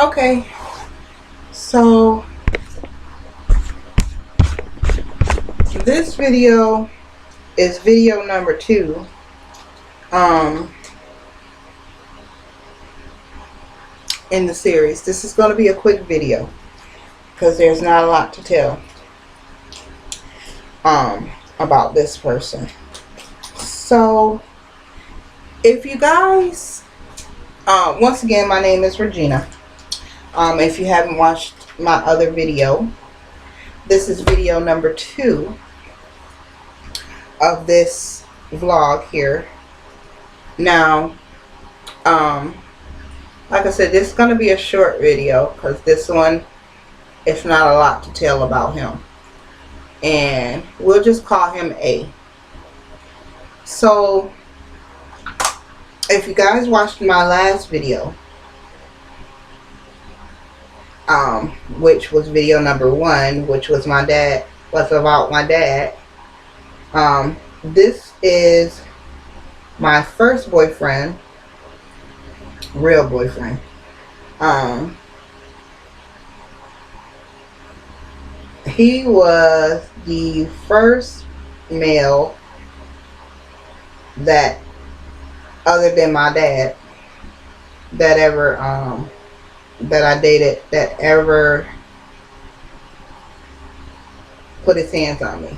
Okay, so this video is video number 2 um, in the series. This is going to be a quick video because there's not a lot to tell about this person. So, if you guys, once again, my name is Regina. If you haven't watched my other video, this is video number 2 of this vlog here. Now, like I said, this is going to be a short video because this one, it's not a lot to tell about him. And we'll just call him A. So, if you guys watched my last video, which was video number 1, which was about my dad. This is my first boyfriend, real boyfriend. He was the first male that, other than my dad, that ever that I dated, that ever put his hands on me.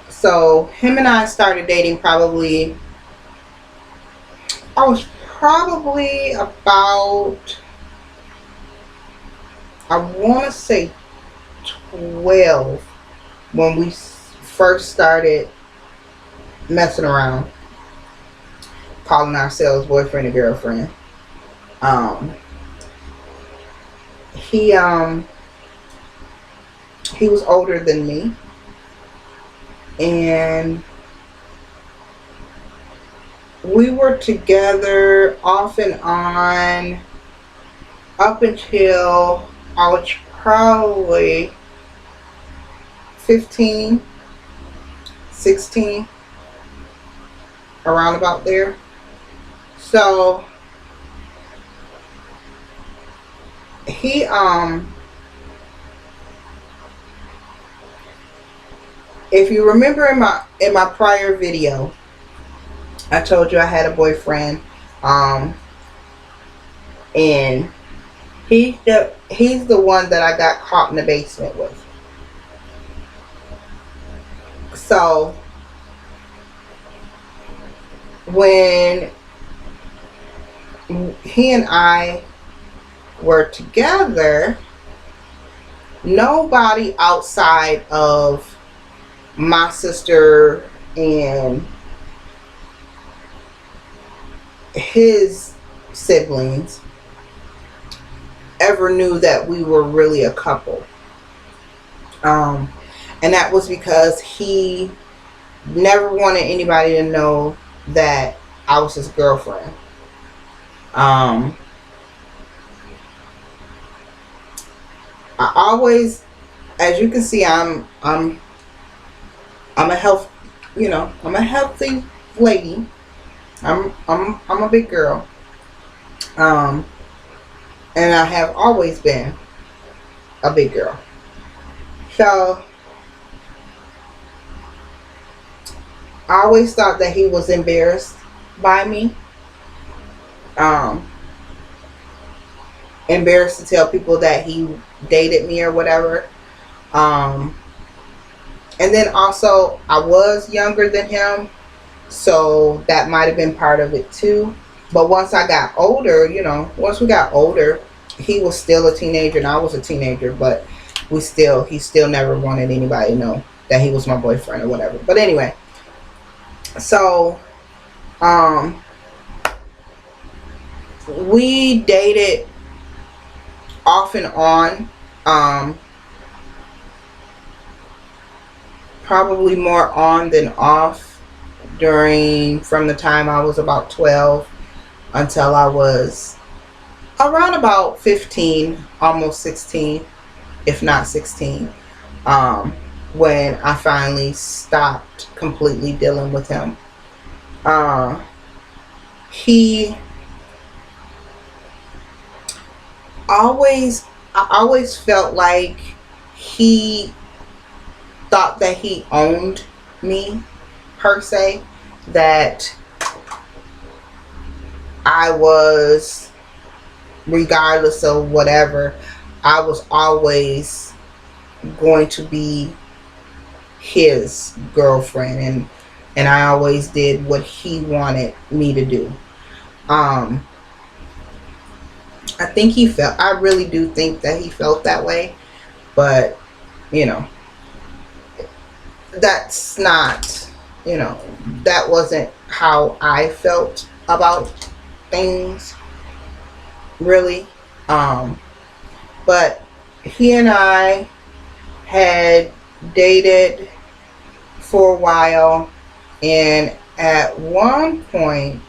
So him and I started dating probably, I was probably about, I want to say 12 when we first started messing around, calling ourselves boyfriend and girlfriend. He was older than me, and we were together off and on up until I was probably 15, 16, around about there. So he if you remember in my prior video, I told you I had a boyfriend, and he's the one that I got caught in the basement with. So when he and I were together, nobody outside of my sister and his siblings ever knew that we were really a couple. And that was because he never wanted anybody to know that I was his girlfriend. I always, as you can see, I'm a I'm a healthy lady. I'm a big girl. And I have always been a big girl. So I always thought that he was embarrassed by me. Embarrassed to tell people that he dated me or whatever. And then also, I was younger than him, so that might have been part of it too. But once I got older, once we got older, he was still a teenager and I was a teenager, but he still never wanted anybody to know that he was my boyfriend or whatever. But anyway, so we dated off and on, probably more on than off from the time I was about 12 until I was around about 15, almost 16, if not 16, when I finally stopped completely dealing with him. He I always felt like he thought that he owned me, per se, that I was, regardless of whatever, I was always going to be his girlfriend, and I always did what he wanted me to do. Um I really do think that he felt that way, but you know, that's not, that wasn't how I felt about things, really. Um, but he and I had dated for a while, and at one point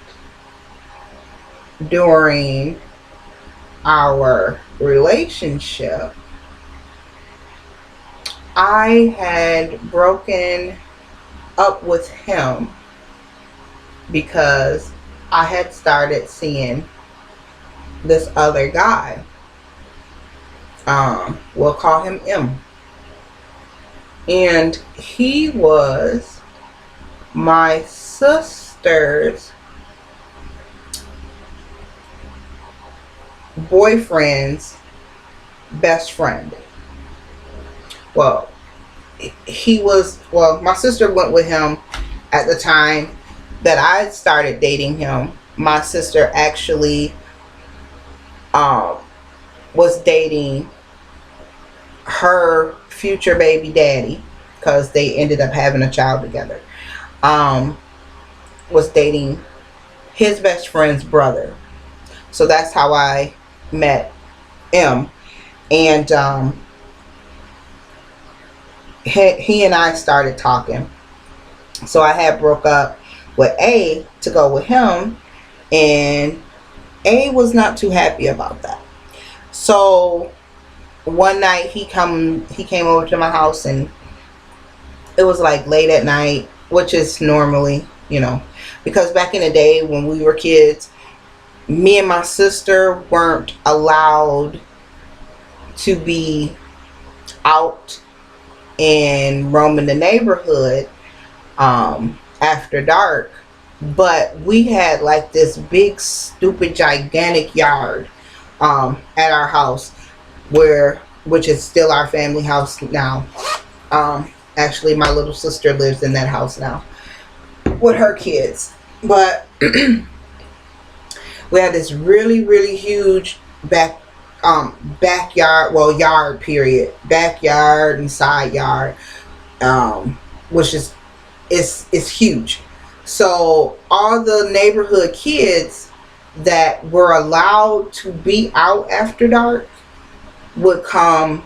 during our relationship, I had broken up with him because I had started seeing this other guy. We'll call him M. And he was my sister's boyfriend's best friend. Well, my sister went with him at the time that I started dating him. My sister actually um, was dating her future baby daddy, because they ended up having a child together. Um, was dating his best friend's brother. So that's how I met M. And he and I started talking. So I had broke up with A to go with him, and A was not too happy about that. So one night he came over to my house, and it was like late at night, which is normally, because back in the day when we were kids, me and my sister weren't allowed to be out and roaming the neighborhood after dark. But we had like this big, stupid, gigantic yard at our house, which is still our family house now. Actually, my little sister lives in that house now with her kids. But we had this really, really huge backyard, well, yard period, backyard and side yard, which is huge. So all the neighborhood kids that were allowed to be out after dark would come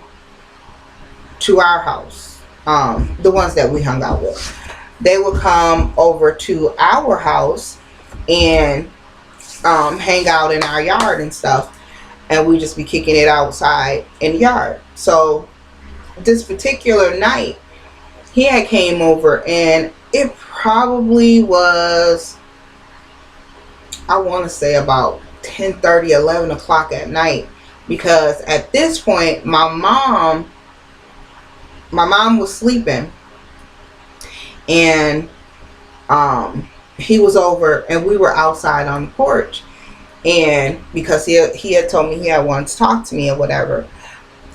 to our house. The ones that we hung out with, they would come over to our house and hang out in our yard and stuff, and we just be kicking it outside in the yard. So this particular night, he had came over, and it probably was, I want to say, about 10:30, 11 o'clock at night, because at this point my mom was sleeping, and he was over, and we were outside on the porch, and because he had told me he had wanted to talk to me or whatever.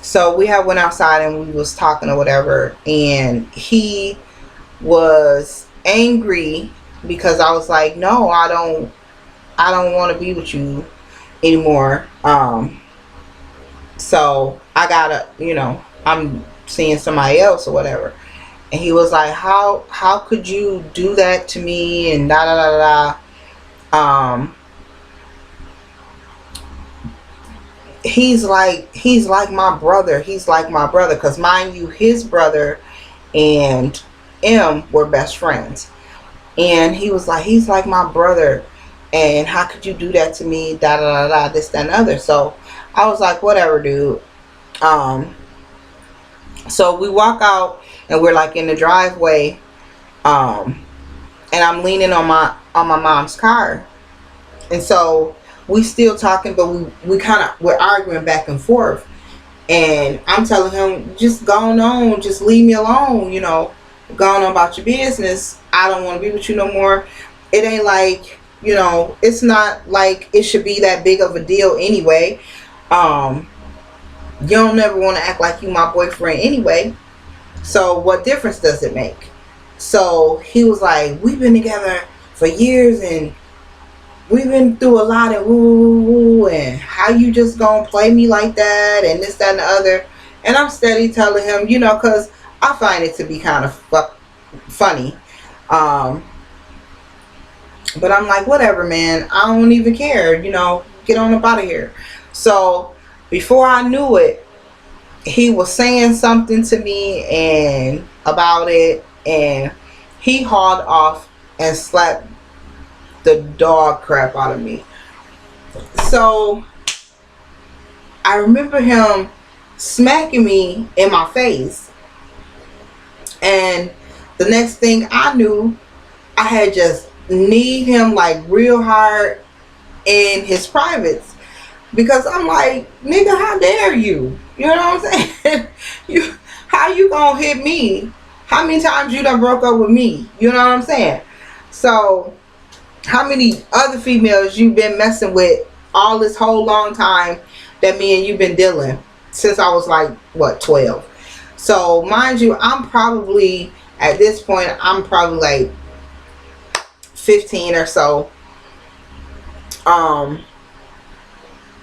So we had went outside and we was talking or whatever, and he was angry because I was like, no, I don't want to be with you anymore. So I gotta, I'm seeing somebody else or whatever. And he was like, how could you do that to me, and da da da da. He's like my brother. He's like my brother, because mind you, his brother and M were best friends. And he was like, he's like my brother, and how could you do that to me, da da da da, this, that, and other. So I was like, whatever, dude. So we walk out, and we're like in the driveway, and I'm leaning on my mom's car. And so we still talking, but we're arguing back and forth. And I'm telling him, just go on, just leave me alone, go on about your business. I don't want to be with you no more. It ain't like, it's not like it should be that big of a deal anyway. You don't never want to act like you my boyfriend anyway. So what difference does it make? So he was like, we've been together for years and we've been through a lot of woo, and how you just gonna play me like that and this, that, and the other. And I'm steady telling him, because I find it to be kind of funny. But I'm like, whatever, man. I don't even care. Get on up out of here. So before I knew it, he was saying something to me and about it, and he hauled off and slapped the dog crap out of me. So I remember him smacking me in my face, and the next thing I knew, I had just kneed him like real hard in his privates, because I'm like, nigga, how dare you? You know what I'm saying? How you gonna hit me? How many times you done broke up with me? You know what I'm saying? So how many other females you been messing with all this whole long time that me and you been dealing since I was like, what, 12? So mind you, I'm probably, at this point, I'm probably like 15 or so.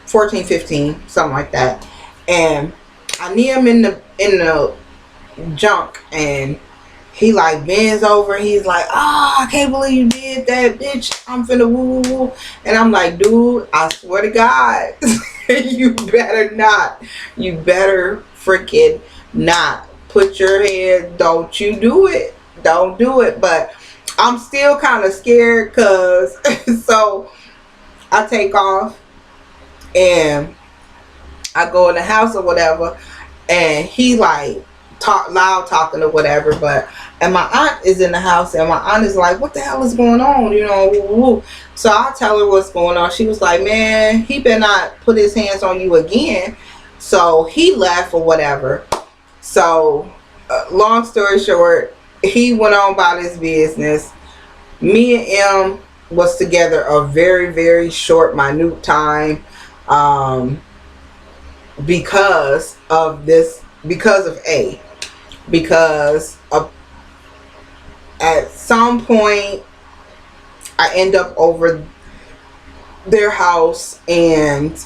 14, 15, something like that. And I knee him in the junk, and he like bends over. He's like, I can't believe you did that, bitch. I'm finna woo woo woo. And I'm like, dude, I swear to God, you better not. You better freaking not put your head. Don't you do it. Don't do it. But I'm still kind of scared, because so I take off and I go in the house or whatever, and he like loud talking or whatever, and my aunt is in the house, and my aunt is like, what the hell is going on, woo, woo. So I tell her what's going on. She was like, man, he better not put his hands on you again. So he left or whatever. So long story short, he went on about his business. Me and M was together a very, very short, minute time, because of A. Because at some point I end up over their house, and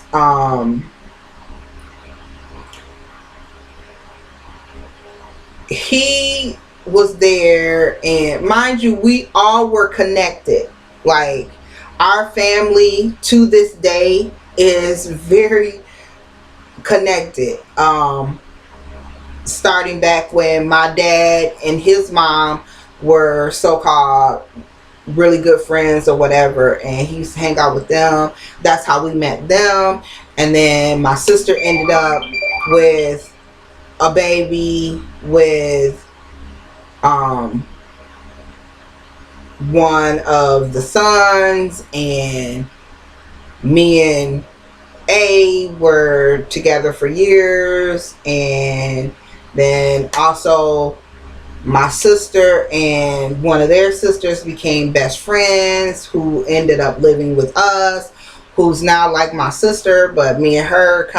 he was there, and mind you, we all were connected. Like, our family to this day is very connected. Starting back when my dad and his mom were so-called really good friends or whatever, and he used to hang out with them. That's how we met them. And then my sister ended up with a baby with one of the sons, and me and A were together for years. And then also my sister and one of their sisters became best friends, who ended up living with us, who's now like my sister. But me and her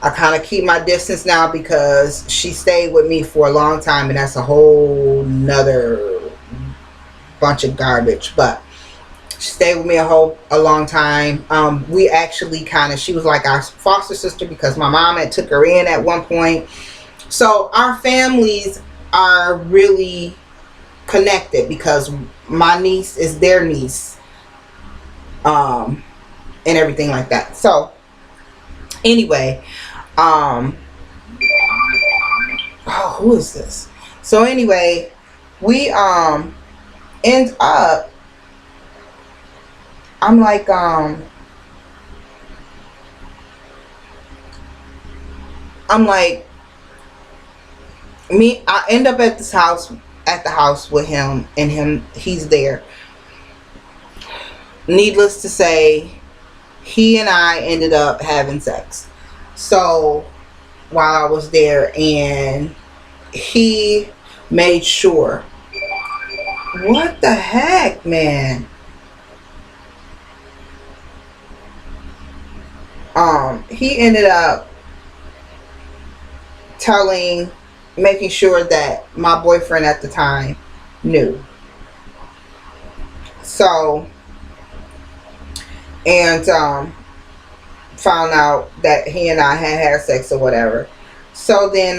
I kind of keep my distance now, because she stayed with me for a long time, and that's a whole nother bunch of garbage. But she stayed with me a long time. We actually she was like our foster sister, because my mom had took her in at one point. So our families are really connected, because my niece is their niece, and everything like that. So anyway, who is this? So anyway, we end up, I'm like, I end up at the house with him, and he's there. needless to say, he and I ended up having sex. So while I was there, and he made sure. What the heck, man? He ended up telling, making sure that my boyfriend at the time knew. So, and found out that he and I had sex or whatever. So then,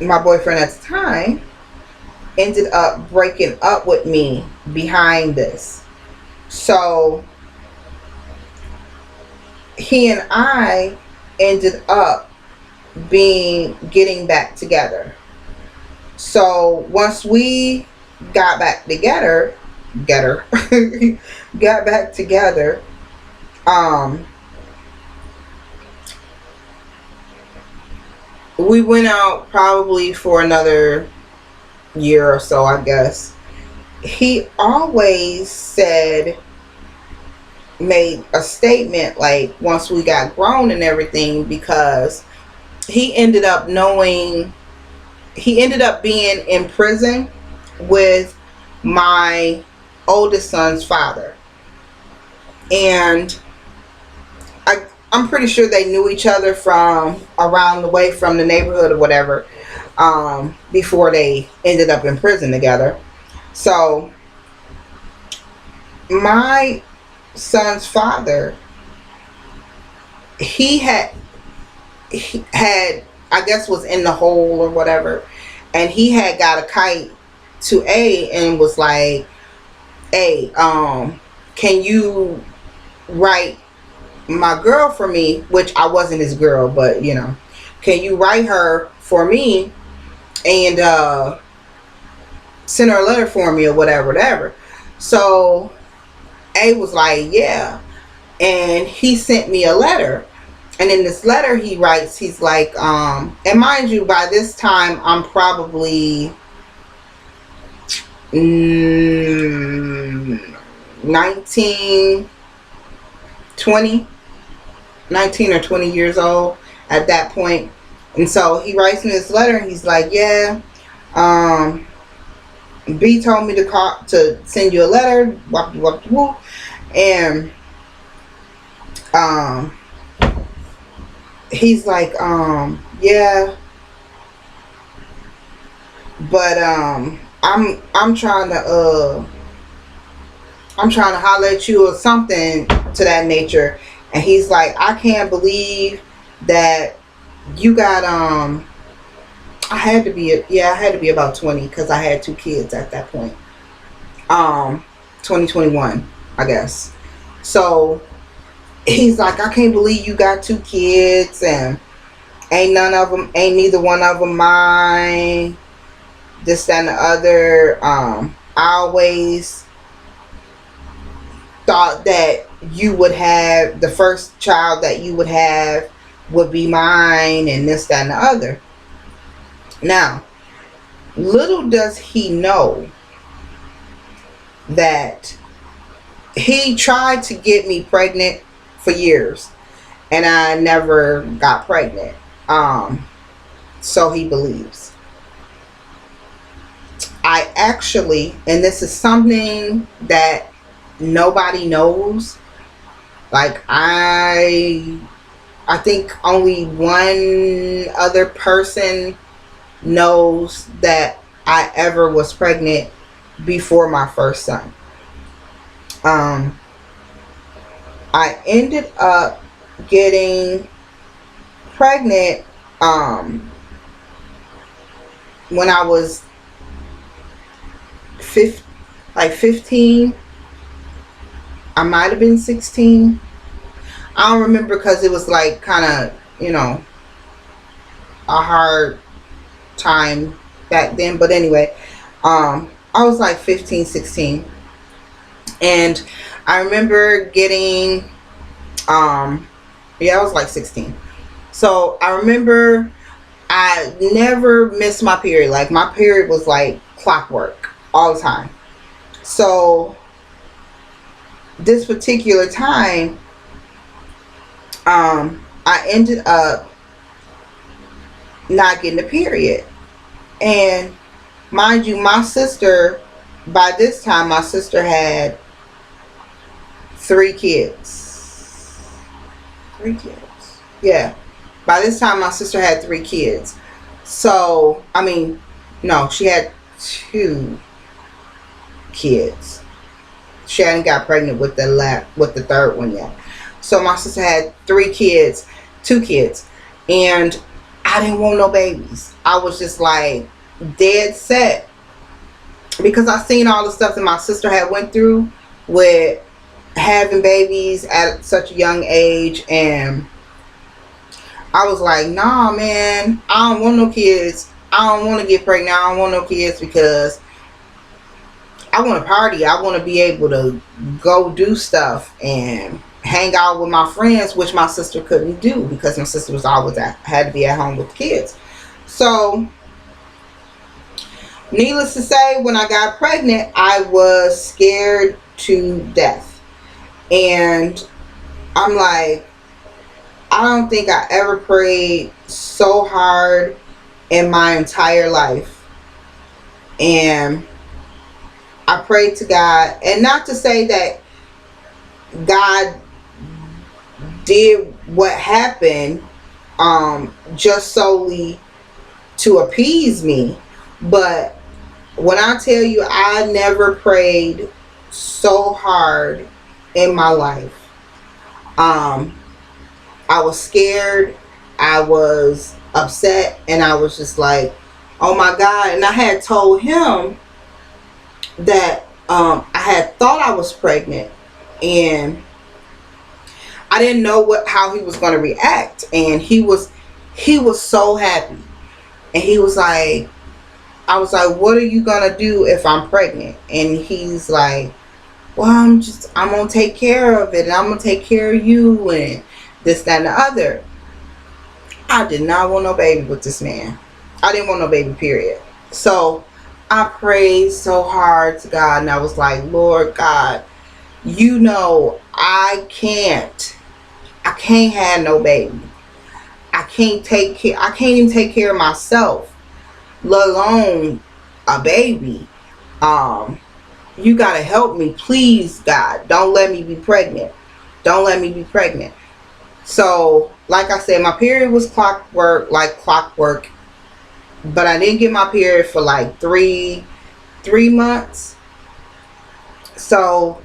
my boyfriend at the time ended up breaking up with me behind this. So he and I ended up getting back together. So once we got back together, got back together, we went out probably for another year or so, I guess. He always made a statement like once we got grown and everything, because he ended up being in prison with my oldest son's father. And I'm pretty sure they knew each other from around the way from the neighborhood or whatever, before they ended up in prison together. So my son's father, he had I guess was in the hole or whatever, and he had got a kite to A and was like, hey, can you write my girl for me, which I wasn't his girl, but can you write her for me and send her a letter for me or whatever. So A was like, yeah. And he sent me a letter. And in this letter he writes, he's like, and mind you, by this time I'm probably 19 or 20 years old at that point. And so he writes me this letter and he's like, yeah, B told me to send you a letter, and he's like, yeah, but I'm trying to holler at you or something to that nature. And he's like, I can't believe that you got I had to be about 20 because I had 2 kids at that point. 2021, I guess. So he's like, I can't believe you got 2 kids and ain't neither one of them mine. This, that, and the other. I always thought that you would have the first child that you would have would be mine, and this, that, and the other. Now, little does he know that he tried to get me pregnant for years, and I never got pregnant. So he believes. I actually, and this is something that nobody knows. Like I think only one other person knows that I ever was pregnant before my first son. I ended up getting pregnant when I was 15. I might have been 16. I don't remember because it was like kind of, a hard time back then. But anyway, I was like 15, 16. And I remember getting, I was like 16. So I remember I never missed my period. Like my period was like clockwork all the time. So this particular time, I ended up not getting a period. And mind you, my sister, by this time, my sister had 3 kids. 3 kids. Yeah. By this time, my sister had 3 kids. So, I mean, no, she had 2 kids. She hadn't got pregnant with the third one yet. So my sister had 3 kids, 2 kids, and I didn't want no babies. I was just like dead set because I seen all the stuff that my sister had went through with having babies at such a young age, and I was like, nah, man, I don't want no kids. I don't want to get pregnant. I don't want no kids because I want to party. I want to be able to go do stuff and hang out with my friends, which my sister couldn't do because my sister was always had to be at home with the kids. So, needless to say, when I got pregnant, I was scared to death. And I'm like, I don't think I ever prayed so hard in my entire life. And I prayed to God, and not to say that God did what happened just solely to appease me, but when I tell you I never prayed so hard in my life. I was scared, I was upset, and I was just like, oh my God. And I had told him that I had thought I was pregnant, and I didn't know how he was going to react. And he was so happy, and he was like, I was like, what are you gonna do if I'm pregnant? And he's like, well, I'm gonna take care of it, and I'm gonna take care of you, and this, that, and the other. I did not want no baby with this man. I didn't want no baby, period. So I prayed so hard to God, and I was like, Lord God, you know I can't have no baby. I can't even take care of myself, let alone a baby. You gotta help me, please, God. Don't let me be pregnant. Don't let me be pregnant. So, like I said, my period was clockwork, but I didn't get my period for like three months. So,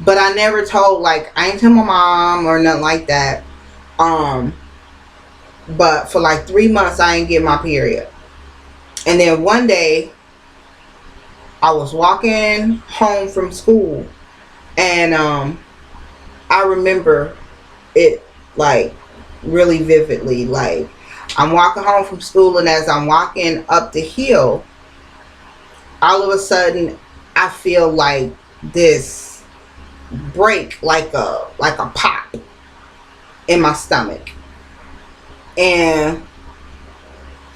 but I never told, like, I ain't tell my mom or nothing like that. But for like 3 months, I didn't get my period. And then one day, I was walking home from school, and I remember it like really vividly. Like, I'm walking home from school, and as I'm walking up the hill, all of a sudden I feel like this break, like a pop in my stomach, and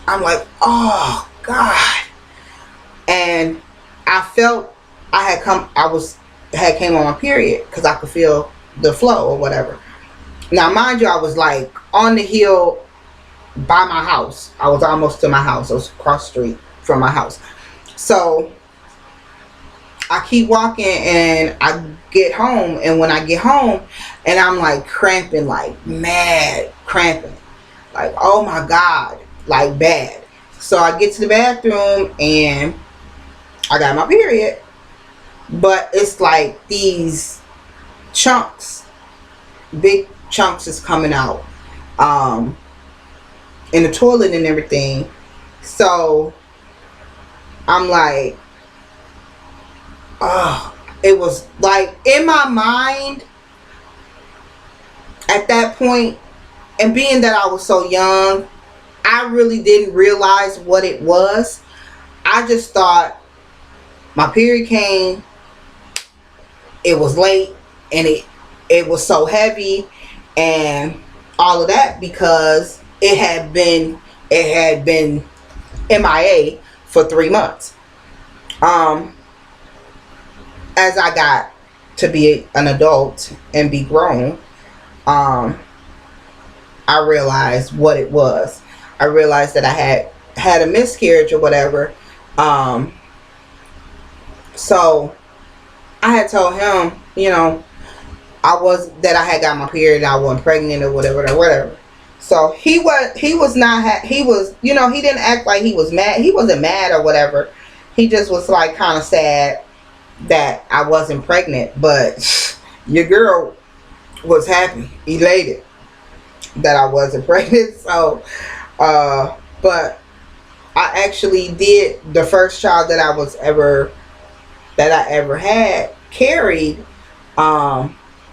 I'm like, oh God. And I felt I came on my period because I could feel the flow or whatever. Now, mind you, I was like on the hill by my house. I was almost to my house. I was across the street from my house. So I keep walking, and I get home. And when I get home, and I'm like cramping, like mad cramping, like, oh my God, like bad. So I get to the bathroom, and I got my period, but it's like these chunks, big chunks is coming out in the toilet and everything. So I'm like, oh, it was like in my mind at that point, and being that I was so young, I really didn't realize what it was. I just thought my period came, it was late, and it was so heavy and all of that because it had been MIA for 3 months. as I got to be an adult and be grown, I realized what it was. I realized that I had a miscarriage or whatever. Um, so I had told him, that I had got my period, I wasn't pregnant or whatever. So he was not, he was, he didn't act like he was mad. He wasn't mad or whatever. He just was like kind of sad that I wasn't pregnant. But your girl was happy, elated that I wasn't pregnant. So, but I actually did the first child that I ever had carried,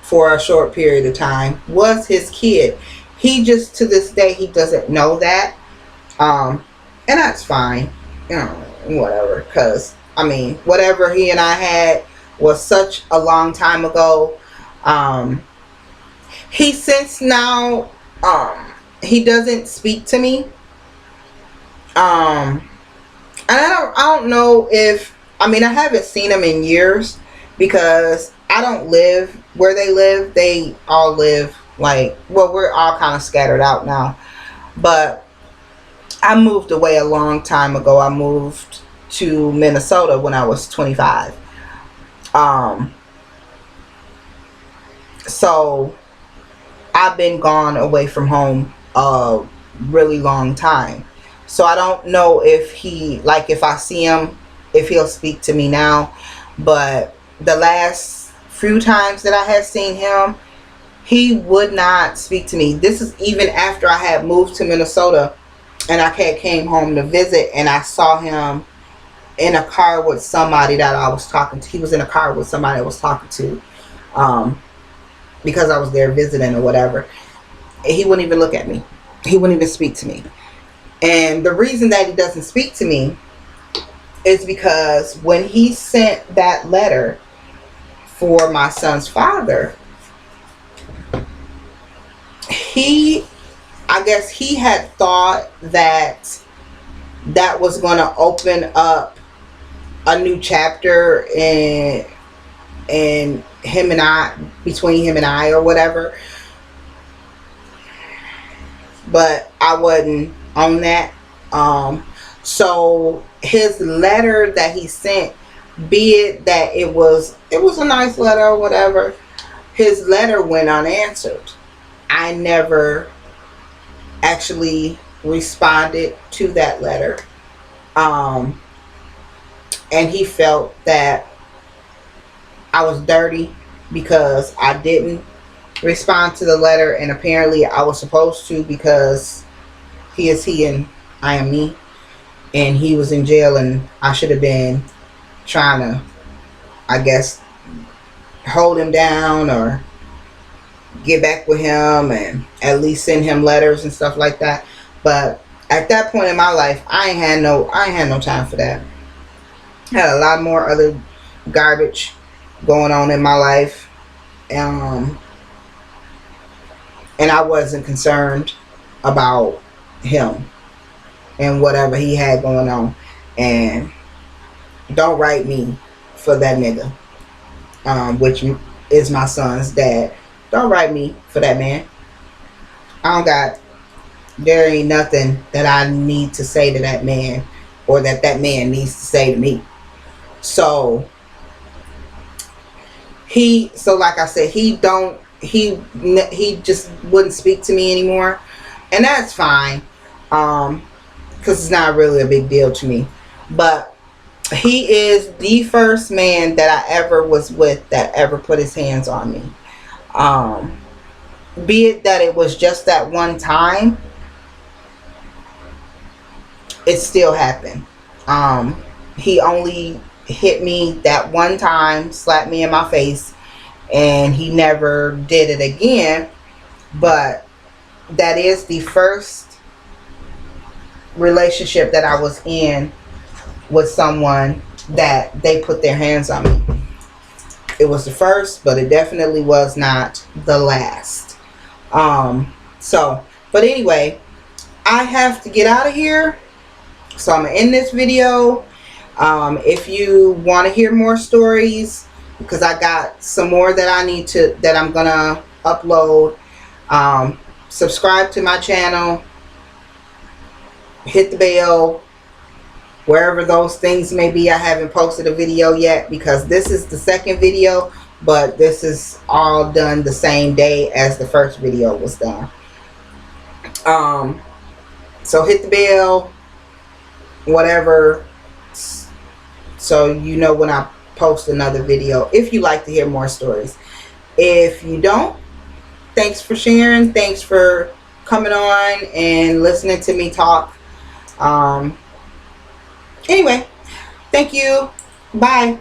for a short period of time was his kid. He just, to this day, he doesn't know that. And that's fine. Whatever. Because, whatever he and I had was such a long time ago. He since now, he doesn't speak to me. And I don't know if, I haven't seen him in years because I don't live where they live. They all live we're all kind of scattered out now. But I moved away a long time ago. I moved to Minnesota when I was 25. So I've been gone away from home a really long time. So I don't know if if I see him, if he'll speak to me now. But the last few times that I had seen him, he would not speak to me. This is even after I had moved to Minnesota and I came home to visit, and I saw him in a car with somebody that I was talking to. He was in a car with somebody I was talking to, because I was there visiting or whatever. He wouldn't even look at me. He wouldn't even speak to me. And the reason that he doesn't speak to me is because when he sent that letter for my son's father, I guess he had thought that was going to open up a new chapter in him and I, between him and I or whatever. But I wasn't on that. So his letter that he sent, be it that it was a nice letter or whatever, his letter went unanswered. I never actually responded to that letter. And he felt that I was dirty because I didn't respond to the letter, and apparently I was supposed to, because he is he and I am me, and he was in jail, and I should have been trying to, I guess, hold him down or get back with him and at least send him letters and stuff like that. But at that point in my life, I ain't had no time for that. I had a lot more other garbage going on in my life, and I wasn't concerned about him and whatever he had going on. And don't write me for that nigga, which is my son's dad. Don't write me for that man. There ain't nothing that I need to say to that man, or that man needs to say to me. So like I said, he just wouldn't speak to me anymore, and that's fine, because it's not really a big deal to me. But he is the first man that I ever was with that ever put his hands on me. Be it that it was just that one time, it still happened. He only hit me that one time, slapped me in my face, and he never did it again. But that is the first relationship that I was in with someone that they put their hands on me. It was the first, but it definitely was not the last. But anyway, I have to get out of here, so I'm gonna end this video. If you want to hear more stories, because I got some more that I'm gonna upload. Subscribe to my channel, hit the bell, wherever those things may be. I haven't posted a video yet because this is the second video, but this is all done the same day as the first video was done. So hit the bell, whatever, so you know when I post another video, if you like to hear more stories. If you don't, thanks for sharing, thanks for coming on and listening to me talk. Anyway, thank you, bye.